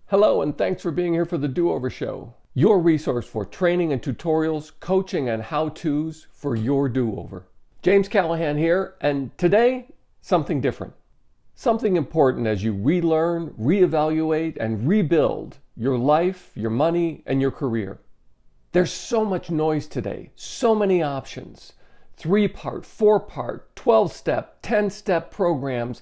Hello, and thanks for being here for the Do-Over Show, your resource for training and tutorials, coaching and how-tos for your do-over. James Callahan here, and today, something different. Something important as you relearn, reevaluate, and rebuild your life, your money, and your career. There's so much noise today, so many options. 3-part, 4-part, 12-step, 10-step programs.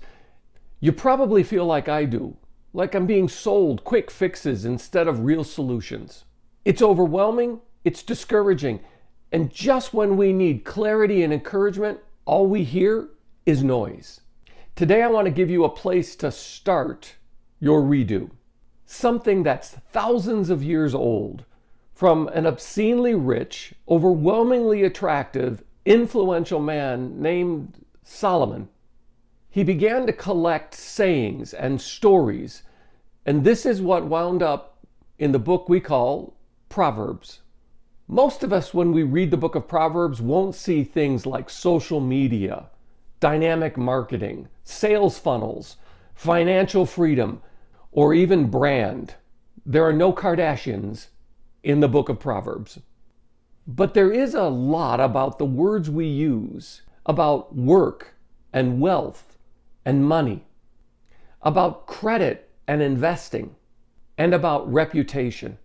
You probably feel like I do. Like I'm being sold quick fixes instead of real solutions. It's overwhelming, it's discouraging, and just when we need clarity and encouragement, all we hear is noise. Today I want to give you a place to start your redo. Something that's thousands of years old, from an obscenely rich, overwhelmingly attractive, influential man named Solomon. He began to collect sayings and stories, and this is what wound up in the book we call Proverbs. Most of us, when we read the book of Proverbs, won't see things like social media, dynamic marketing, sales funnels, financial freedom, or even brand. There are no Kardashians in the book of Proverbs. But there is a lot about the words we use, about work and wealth and money, about credit and investing, and about reputation.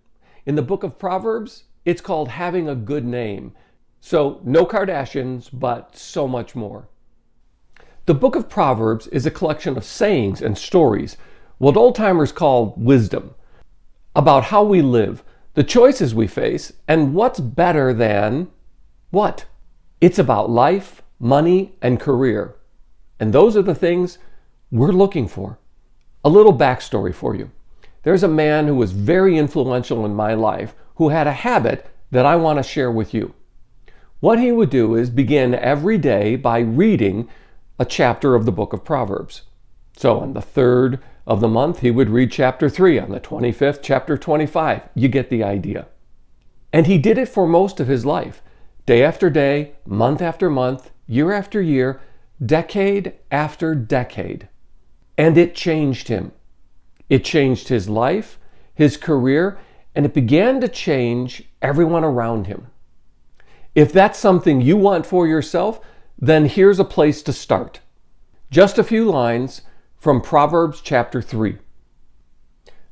In the book of Proverbs, it's called having a good name. So no Kardashians, but so much more. The book of Proverbs is a collection of sayings and stories, what old-timers call wisdom, about how we live, the choices we face, and what's better than what? It's about life, money, and career. And those are the things we're looking for. A little backstory for you. There's a man who was very influential in my life who had a habit that I want to share with you. What he would do is begin every day by reading a chapter of the book of Proverbs. So on the 3rd of the month, he would read chapter 3. On the 25th, chapter 25. You get the idea. And he did it for most of his life. Day after day, month after month, year after year, decade after decade. And it changed him. It changed his life, his career, and it began to change everyone around him. If that's something you want for yourself, then here's a place to start. Just a few lines from Proverbs chapter 3.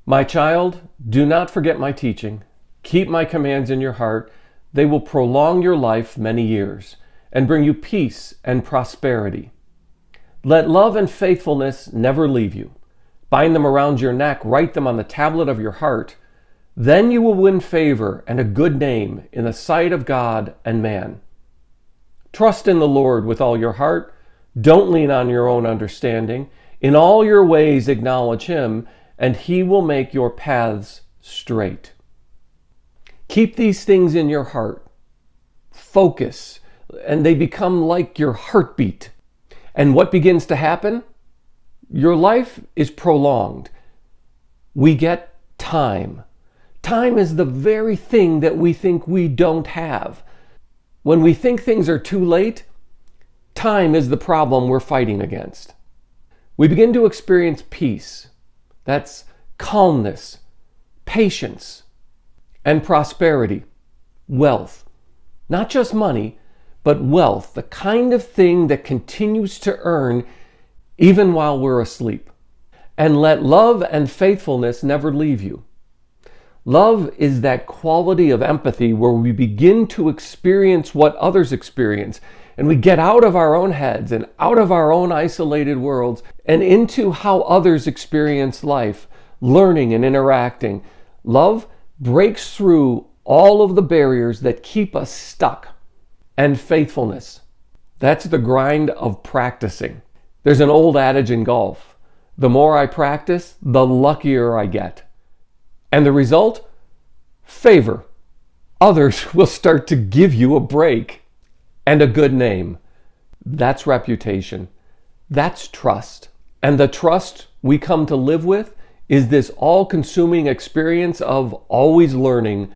My child, do not forget my teaching. Keep my commands in your heart. They will prolong your life many years and bring you peace and prosperity. Let love and faithfulness never leave you. Bind them around your neck, write them on the tablet of your heart. Then you will win favor and a good name in the sight of God and man. Trust in the Lord with all your heart. Don't lean on your own understanding. In all your ways acknowledge Him, and He will make your paths straight. Keep these things in your heart. Focus, and they become like your heartbeat. And what begins to happen? Your life is prolonged. We get time. Time is the very thing that we think we don't have. When we think things are too late, time is the problem we're fighting against. We begin to experience peace. That's calmness, patience, and prosperity, wealth. Not just money, but wealth, the kind of thing that continues to earn even while we're asleep. And let love and faithfulness never leave you. Love is that quality of empathy where we begin to experience what others experience, and we get out of our own heads and out of our own isolated worlds and into how others experience life, learning and interacting. Love breaks through all of the barriers that keep us stuck. And faithfulness. That's the grind of practicing. There's an old adage in golf. The more I practice, the luckier I get. And the result? Favor. Others will start to give you a break. And a good name. That's reputation. That's trust. And the trust we come to live with is this all-consuming experience of always learning.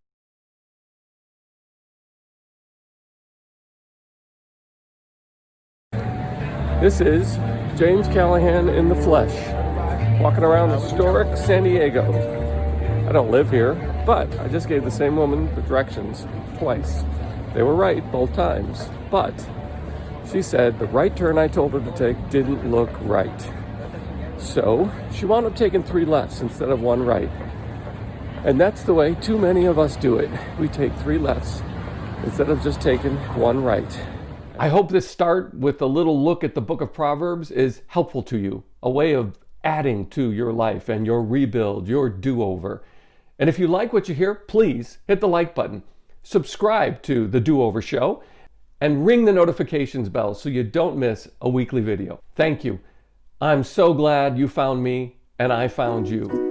This is James Callahan in the flesh, walking around historic San Diego. I don't live here, but I just gave the same woman the directions twice. They were right both times, but she said the right turn I told her to take didn't look right. So she wound up taking 3 lefts instead of 1 right. And that's the way too many of us do it. We take 3 lefts instead of just taking 1 right. I hope this start with a little look at the Book of Proverbs is helpful to you, a way of adding to your life and your rebuild, your do-over. And if you like what you hear, please hit the like button, subscribe to the Do-Over Show, and ring the notifications bell so you don't miss a weekly video. Thank you. I'm so glad you found me and I found you.